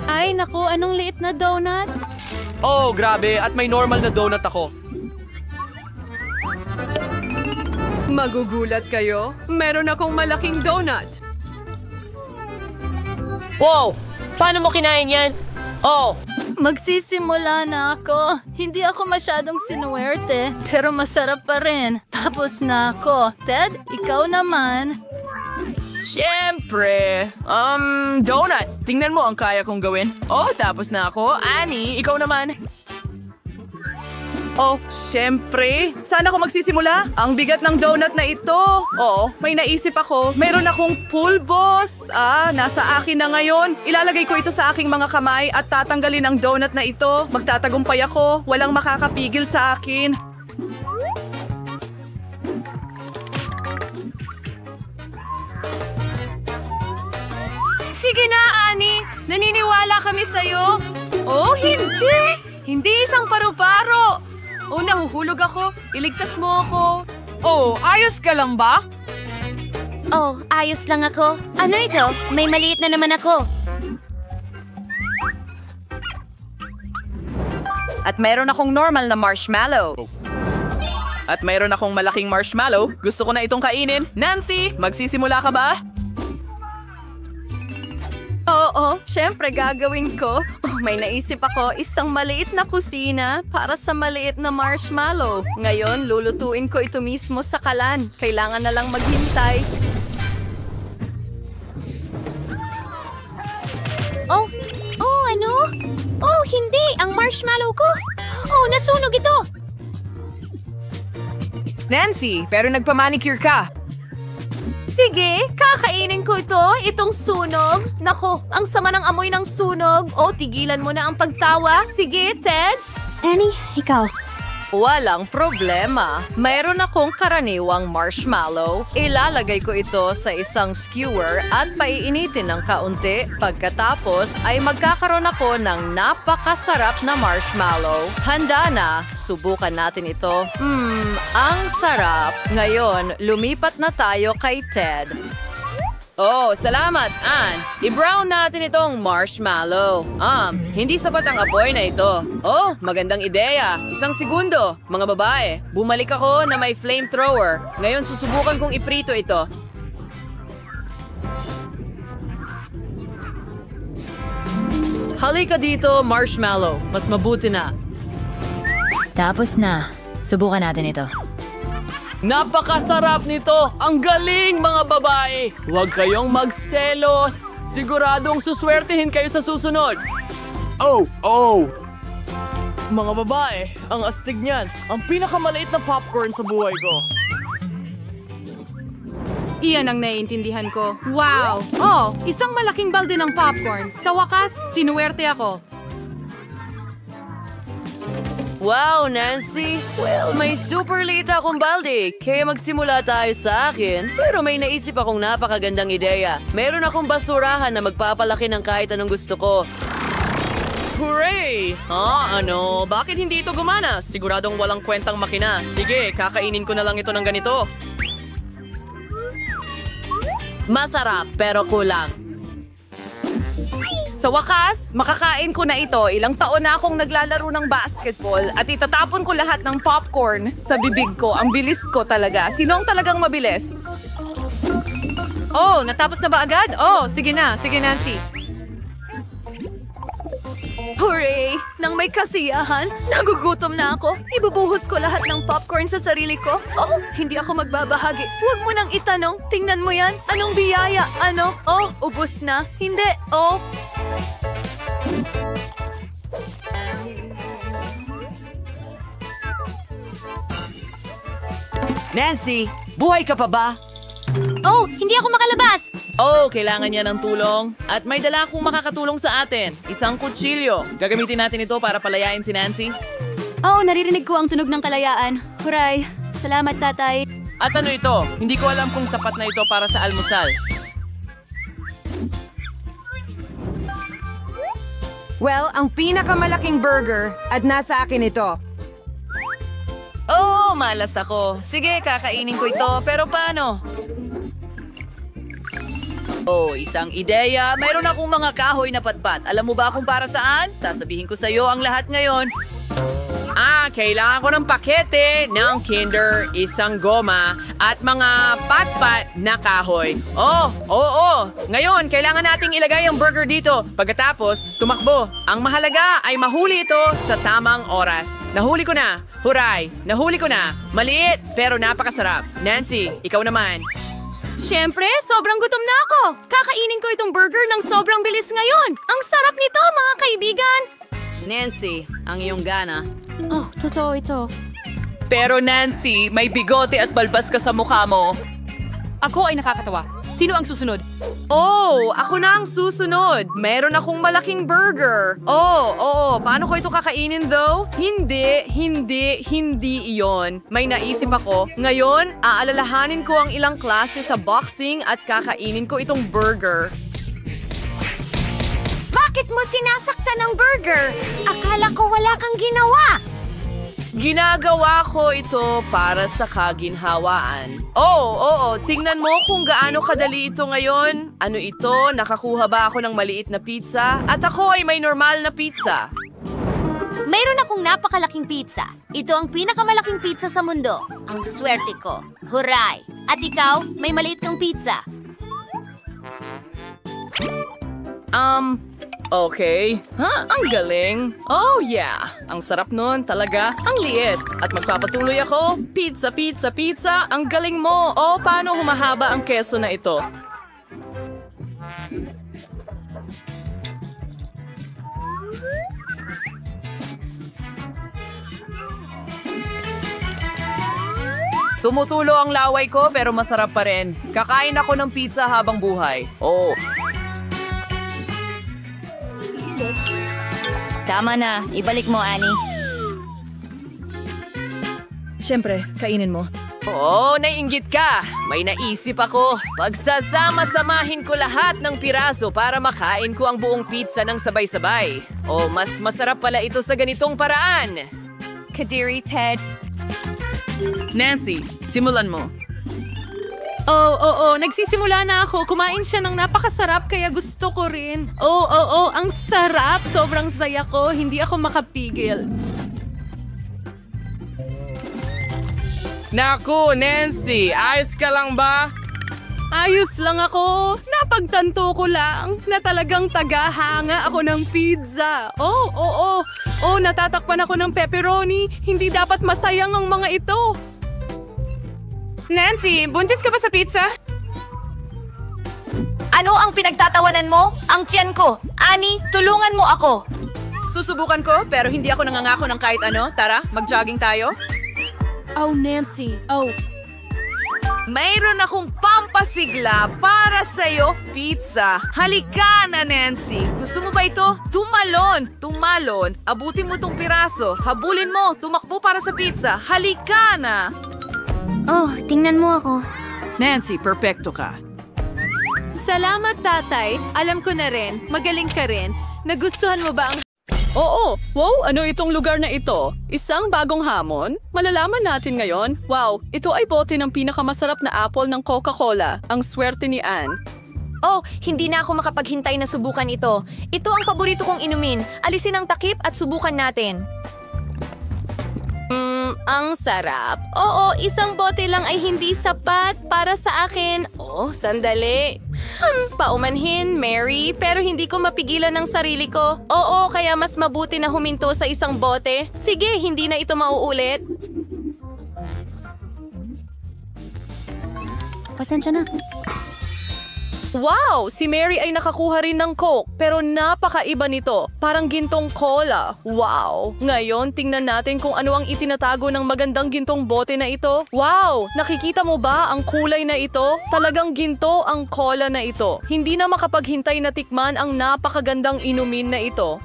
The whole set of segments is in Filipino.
Ay, naku, anong liit na donut? Oh, grabe. At may normal na donut ako. Magugulat kayo? Meron akong malaking donut. Wow! Paano mo kinain yan? Oh! Magsisimula na ako. Hindi ako masyadong sinuwerte, pero masarap pa rin. Tapos na ako. Ted, ikaw naman. Siyempre. Donuts. Tingnan mo ang kaya kong gawin. Oh, tapos na ako. Annie, ikaw naman. Oh, siyempre. Saan ako magsisimula? Ang bigat ng donut na ito. Oo, may naisip ako. Mayroon akong pulbos. Nasa akin na ngayon. Ilalagay ko ito sa aking mga kamay at tatanggalin ang donut na ito. Magtatagumpay ako. Walang makakapigil sa akin. Sige na, Annie. Naniniwala kami sa'yo. Oh, hindi! Hindi isang paru-paro. Oh, nahuhulog ako. Iligtas mo ako. Oh, ayos ka lang ba? Oh, ayos lang ako. Ano ito? May maliit na naman ako. At mayroon akong normal na marshmallow. At mayroon akong malaking marshmallow. Gusto ko na itong kainin. Nancy, magsisimula ka ba? Oo, syempre gagawin ko. Oh, may naisip ako, isang maliit na kusina para sa maliit na marshmallow. Ngayon, lulutuin ko ito mismo sa kalan. Kailangan na lang maghintay. Oh, ano? Oh, hindi! Ang marshmallow ko! Oh, nasunog ito! Nancy, pero nagpamanicure ka. Sige, kakainin ko ito, itong sunog. Nako, ang sama ng amoy ng sunog. Oh, tigilan mo na ang pagtawa. Sige, Ted. Annie, ikaw. Walang problema. Mayroon akong karaniwang marshmallow. Ilalagay ko ito sa isang skewer at paiinitin ng kaunti. Pagkatapos ay magkakaroon ako ng napakasarap na marshmallow. Handa na. Subukan natin ito. Ang sarap. Ngayon, lumipat na tayo kay Ted. Oh, salamat, Ann. I-brown natin itong marshmallow. Hindi sapat ang apoy na ito. Oh, magandang ideya. Isang segundo, mga babae. Bumalik ako na may flamethrower. Ngayon susubukan kong iprito ito. Halika dito, marshmallow. Mas mabuti na. Tapos na. Subukan natin ito. Napakasarap nito! Ang galing, mga babae! Huwag kayong magselos! Siguradong suswertihin kayo sa susunod! Oh! Mga babae, ang astig niyan. Ang pinakamaliit na popcorn sa buhay ko. Iyan ang naiintindihan ko. Wow! Oh, isang malaking balde ng popcorn. Sa wakas, sinuwerte ako. Wow, Nancy! Well, may super liit akong balde, kaya magsimula tayo sa akin. Pero may naisip akong napakagandang ideya. Meron akong basurahan na magpapalaki ng kahit anong gusto ko. Hooray! Ano? Bakit hindi ito gumana? Siguradong walang kwentang makina. Sige, kakainin ko na lang ito ng ganito. Masarap, pero kulang. Sa wakas, makakain ko na ito. Ilang taon na akong naglalaro ng basketball at itatapon ko lahat ng popcorn sa bibig ko. Ang bilis ko talaga. Sino ang talagang mabilis? Oh, natapos na ba agad? Oh, sige na. Sige, Nancy. Hooray! Nang may kasiyahan, nagugutom na ako. Ibubuhos ko lahat ng popcorn sa sarili ko. Oh, hindi ako magbabahagi. Huwag mo nang itanong. Tingnan mo yan. Anong biyaya? Ano? Oh, ubos na. Hindi. Oh. Nancy, buhay ka pa ba? Oh, hindi ako makalabas! Oh, kailangan niya ng tulong. At may dala akong makakatulong sa atin. Isang kutsilyo. Gagamitin natin ito para palayain si Nancy. Oh, naririnig ko ang tunog ng kalayaan. Huray! Salamat, tatay. At ano ito? Hindi ko alam kung sapat na ito para sa almusal. Well, ang pinakamalaking burger at nasa akin ito. Oh, malas ako. Sige, kakainin ko ito. Pero paano? Oh, isang ideya. Mayroon akong mga kahoy na patpat. Alam mo ba kung para saan? Sasabihin ko sa iyo ang lahat ngayon. Kailangan ko ng pakete ng Kinder, isang goma, at mga patpat na kahoy. Oo. Ngayon, kailangan nating ilagay ang burger dito. Pagkatapos, tumakbo. Ang mahalaga ay mahuli ito sa tamang oras. Nahuli ko na. Huray! Nahuli ko na. Maliit, pero napakasarap. Nancy, ikaw naman. Siyempre, sobrang gutom na ako. Kakainin ko itong burger ng sobrang bilis ngayon. Ang sarap nito, mga kaibigan. Nancy, ang iyong gana. Oh, totoo ito. Pero Nancy, may bigote at balbas ka sa mukha mo. Ako ay nakakatawa. Sino ang susunod? Oh, ako na ang susunod. Meron akong malaking burger. Oo. Paano ko ito kakainin though? Hindi iyon. May naisip ako. Ngayon, aalalahanin ko ang ilang klase sa boxing at kakainin ko itong burger. Bakit mo sinasaktan ng burger? Akala ko wala kang ginawa. Ginagawa ko ito para sa kaginhawaan. Oo. Tingnan mo kung gaano kadali ito ngayon. Ano ito? Nakakuha ba ako ng maliit na pizza? At ako ay may normal na pizza. Mayroon akong napakalaking pizza. Ito ang pinakamalaking pizza sa mundo. Ang swerte ko. Huray! At ikaw, may maliit kang pizza. Okay. Ang galing. Oh, yeah. Ang sarap nun, talaga. Ang liit. At magpapatuloy ako. Pizza. Ang galing mo. Oh, paano humahaba ang keso na ito? Tumutulo ang laway ko pero masarap pa rin. Kakain ako ng pizza habang buhay. Oh. Tama na. Ibalik mo, Annie. Siyempre, kainin mo. Oo, naiinggit ka. May naisip ako. Pagsasama-samahin ko lahat ng piraso para makain ko ang buong pizza ng sabay-sabay. O mas masarap pala ito sa ganitong paraan. Kadiri, Ted. Nancy, simulan mo. Oo. Nagsisimula na ako. Kumain siya ng napakasarap kaya gusto ko rin. Oo. Ang sarap. Sobrang saya ko. Hindi ako makapigil. Naku, Nancy, ayos ka lang ba? Ayos lang ako. Napagtanto ko lang na talagang tagahanga ako ng pizza. Oo. Natatakpan ako ng pepperoni. Hindi dapat masayang ang mga ito. Nancy, buntis ka ba sa pizza? Ano ang pinagtatawanan mo? Ang tiyan ko. Annie, tulungan mo ako. Susubukan ko pero hindi ako nangangako ng kahit ano. Tara, mag-jogging tayo. Oh, Nancy. Oh. Mayroon akong pampasigla para sa'yo, pizza. Halika na, Nancy. Gusto mo ba ito? Tumalon. Abutin mo tong piraso. Habulin mo. Tumakbo para sa pizza. Halika na. Oh, tingnan mo ako. Nancy, perfecto ka. Salamat, tatay. Alam ko na rin. Magaling ka rin. Nagustuhan mo ba ang... Oo. Wow, ano itong lugar na ito? Isang bagong hamon? Malalaman natin ngayon. Wow, ito ay bote ng pinakamasarap na apple ng Coca-Cola. Ang swerte ni Anne. Oh, hindi na ako makapaghintay na subukan ito. Ito ang paborito kong inumin. Alisin ang takip at subukan natin. Ang sarap. Oo, isang bote lang ay hindi sapat para sa akin. Oh, sandali. Paumanhin, Mary, pero hindi ko mapigilan ang sarili ko. Oo, kaya mas mabuti na huminto sa isang bote. Sige, hindi na ito mauulit. Pasensya na. Wow! Si Mary ay nakakuha rin ng Coke, pero napakaiba nito. Parang gintong cola. Wow! Ngayon, tingnan natin kung ano ang itinatago ng magandang gintong bote na ito. Wow! Nakikita mo ba ang kulay na ito? Talagang ginto ang cola na ito. Hindi na makapaghintay na tikman ang napakagandang inumin na ito.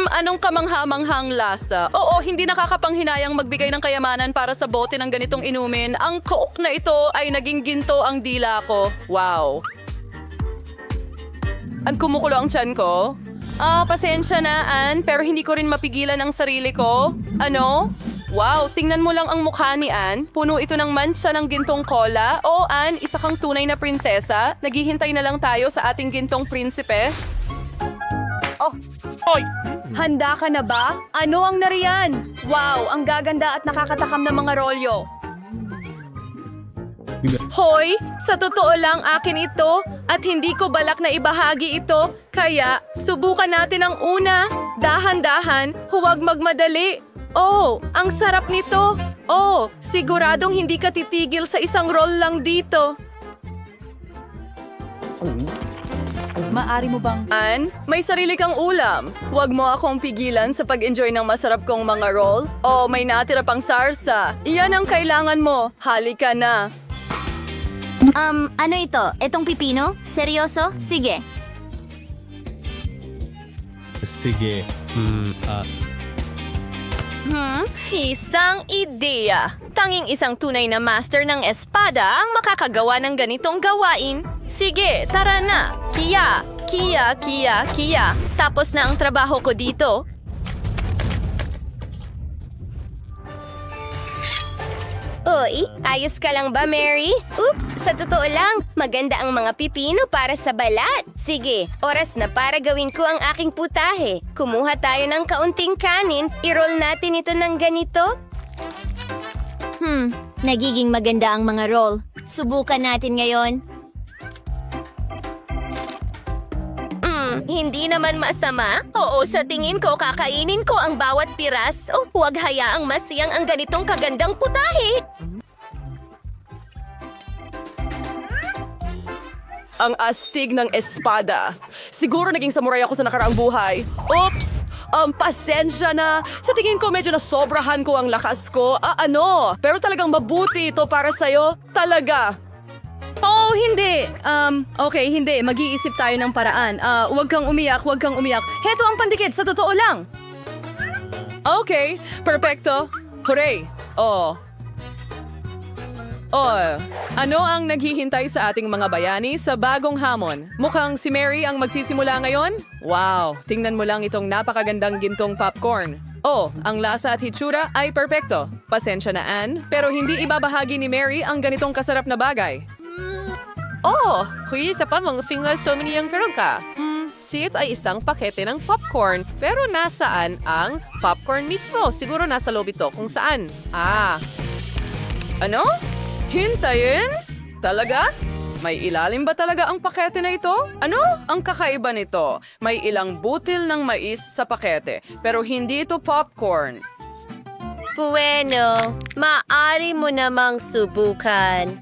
Anong kamangha-manghang lasa? Oo, hindi nakakapanghinayang magbigay ng kayamanan para sa bote ng ganitong inumin. Ang Coke na ito ay naging ginto ang dila ko. Wow. Ang kumukulo ang tiyan ko. Pasensya na, Ann, pero hindi ko rin mapigilan ang sarili ko. Ano? Wow, tingnan mo lang ang mukha ni Anne. Puno ito ng mansa ng gintong cola. O Anne, isa kang tunay na prinsesa. Naghihintay na lang tayo sa ating gintong prinsipe. Hoy! Handa ka na ba? Ano ang nariyan? Wow, ang gaganda at nakakatakam na mga rolyo. Hoy, sa totoo lang akin ito at hindi ko balak na ibahagi ito. Kaya, subukan natin ang una. Dahan-dahan, huwag magmadali. Oh, ang sarap nito. Oh, siguradong hindi ka titigil sa isang roll lang dito. Maari mo bang... Ann, may sarili kang ulam. Huwag mo akong pigilan sa pag-enjoy ng masarap kong mga roll. O may natira pang sarsa. Iyan ang kailangan mo. Halika na. Ano ito? Itong pipino? Seryoso? Sige. Sige. Isang ideya. Tanging isang tunay na master ng espada ang makakagawa ng ganitong gawain. Sige, tara na. Kia. Tapos na ang trabaho ko dito. Uy, ayos ka lang ba, Mary? Oops, sa totoo lang, maganda ang mga pipino para sa balat. Sige, oras na para gawin ko ang aking putahe. Kumuha tayo ng kaunting kanin, i-roll natin ito ng ganito. Nagiging maganda ang mga roll. Subukan natin ngayon. Hindi naman masama. Oo, sa tingin ko, kakainin ko ang bawat piraso. Huwag hayaang masiyang ang ganitong kagandang putahe. Ang astig ng espada. Siguro naging samurai ako sa nakaraang buhay. Oops! Pasensya na. Sa tingin ko medyo nasobrahan ko ang lakas ko. Pero talagang mabuti ito para sa'yo. Talaga. Oh, hindi. Okay, hindi. Mag-iisip tayo ng paraan. Huwag kang umiyak. Heto ang pandikit, sa totoo lang. Okay, perfecto. Hooray. Ano ang naghihintay sa ating mga bayani sa bagong hamon? Mukhang si Mary ang magsisimula ngayon? Wow, tingnan mo lang itong napakagandang gintong popcorn. Ang lasa at hitsura ay perfecto. Pasensya na, Anne, pero hindi ibabahagi ni Mary ang ganitong kasarap na bagay. Kuya, isa pa mga fingers so many yung feron ka. Sit ay isang pakete ng popcorn. Pero nasaan ang popcorn mismo? Siguro nasa loob ito kung saan. Ano? Hintayin? Talaga? May ilalim ba talaga ang pakete na ito? Ano? Ang kakaiba nito, may ilang butil ng mais sa pakete, pero hindi ito popcorn. Bueno, maaari mo namang subukan.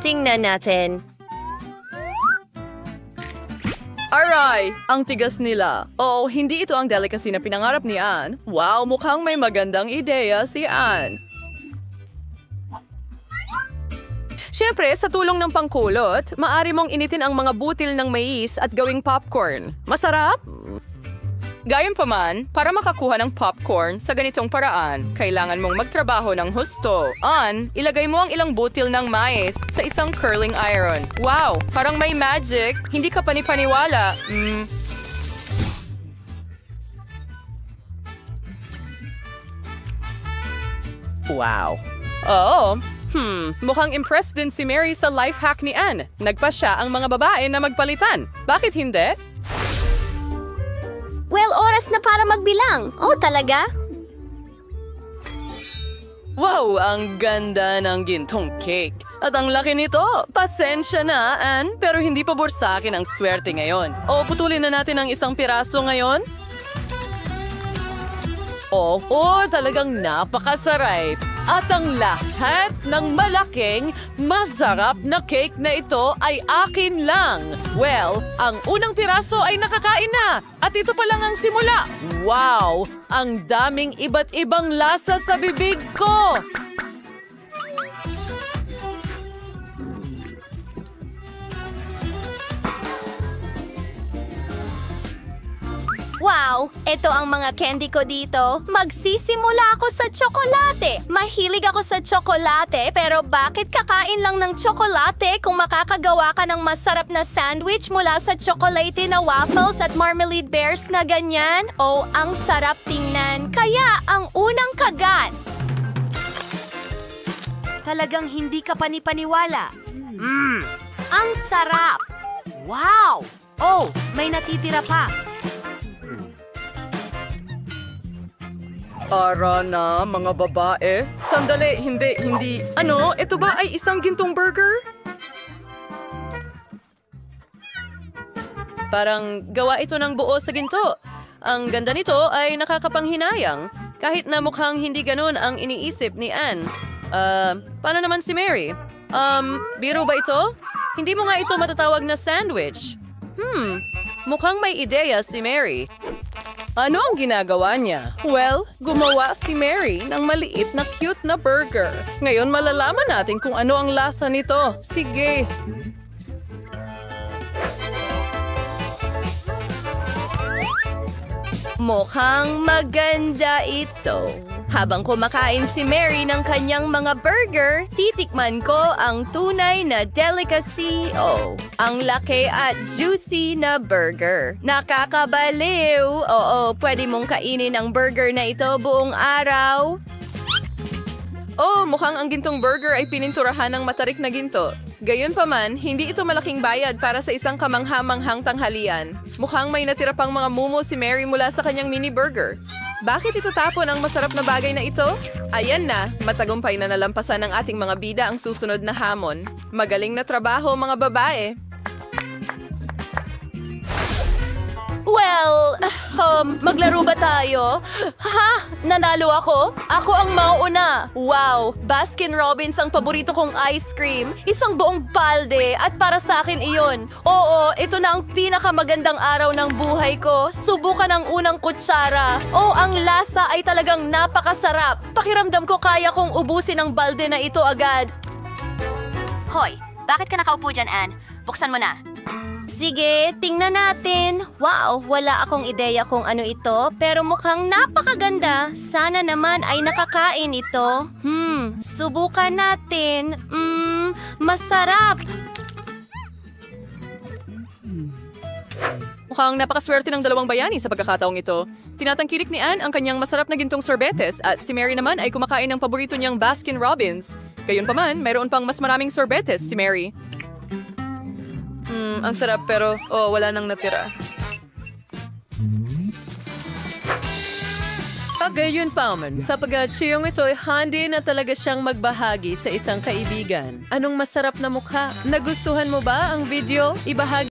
Tingnan natin. Aray! Ang tigas nila. Hindi ito ang delicacy na pinangarap ni Anne. Wow, mukhang may magandang ideya si Anne. Siyempre, sa tulong ng pangkulot, maaari mong initin ang mga butil ng mais at gawing popcorn. Masarap? Gayunpaman, para makakuha ng popcorn sa ganitong paraan, kailangan mong magtrabaho ng husto. Ilagay mo ang ilang butil ng mais sa isang curling iron. Wow, parang may magic. Hindi ka panipaniwala. Wow. Mukhang impressed din si Mary sa life hack ni Anne. Nagpa siya ang mga babae na magpalitan. Bakit hindi? Well, oras na para magbilang. Talaga? Wow, ang ganda ng gintong cake. At ang laki nito. Pasensya na, Anne, pero hindi pa sa akin ang swerte ngayon. Putulin na natin ang isang piraso ngayon. Talagang napakasarap. At ang lahat ng malaking, masarap na cake na ito ay akin lang. Well, ang unang piraso ay nakakain na. At ito pa lang ang simula. Wow! Ang daming iba't ibang lasa sa bibig ko! Wow! Ito ang mga candy ko dito. Magsisimula ako sa tsokolate. Mahilig ako sa tsokolate, pero bakit kakain lang ng tsokolate kung makakagawa ka ng masarap na sandwich mula sa tsokolate na waffles at marmalade bears na ganyan? Ang sarap tingnan. Kaya ang unang kagat. Talagang hindi ka panipaniwala. Ang sarap! Wow! Oh, may natitira pa. Ara na, mga babae. Sandali, hindi. Ano, ito ba ay isang gintong burger? Parang gawa ito ng buo sa ginto. Ang ganda nito ay nakakapanghinayang. Kahit na mukhang hindi ganun ang iniisip ni Anne. Paano naman si Mary? Biro ba ito? Hindi mo nga ito matatawag na sandwich. Mukhang may ideya si Mary. Ano ang ginagawa niya? Well, gumawa si Mary ng maliit na cute na burger. Ngayon malalaman natin kung ano ang lasa nito. Sige. Mukhang maganda ito. Habang kumakain si Mary ng kanyang mga burger, titikman ko ang tunay na delicacy. Oh, ang laki at juicy na burger. Nakakabaliw. Oo, pwede mong kainin ang burger na ito buong araw. Oh, mukhang ang gintong burger ay pininturahan ng matarik na ginto. Gayunpaman, hindi ito malaking bayad para sa isang kamangha-manghang tanghalian. Mukhang may natira pang mga mumo si Mary mula sa kanyang mini burger. Bakit itatapon ang masarap na bagay na ito? Ayan na, matagumpay na nalampasan ng ating mga bida ang susunod na hamon. Magaling na trabaho, mga babae. Well, maglaro ba tayo? Ha? Nanalo ako? Ako ang mauuna. Wow, Baskin-Robbins ang paborito kong ice cream. Isang buong balde at para sa akin iyon. Oo, ito na ang pinakamagandang araw ng buhay ko. Subukan ang unang kutsara. Oh, ang lasa ay talagang napakasarap. Pakiramdam ko kaya kong ubusin ang balde na ito agad. Hoy, bakit ka nakaupo dyan, Anne? Buksan mo na. Sige, tingnan natin. Wow, wala akong ideya kung ano ito, pero mukhang napakaganda. Sana naman ay nakakain ito. Subukan natin. Masarap. Mukhang napakaswerte ng dalawang bayani sa pagkakataong ito. Tinatangkilik ni Anne ang kanyang masarap na gintong sorbetes at si Mary naman ay kumakain ng paborito niyang Baskin-Robbins. Gayunpaman, mayroon pang mas maraming sorbetes si Mary. Ang sarap pero, wala nang natira. Gayunpaman, sapagkat siyong ito ay handi na talaga siyang magbahagi sa isang kaibigan. Anong masarap na mukha? Nagustuhan mo ba ang video? Ibahagi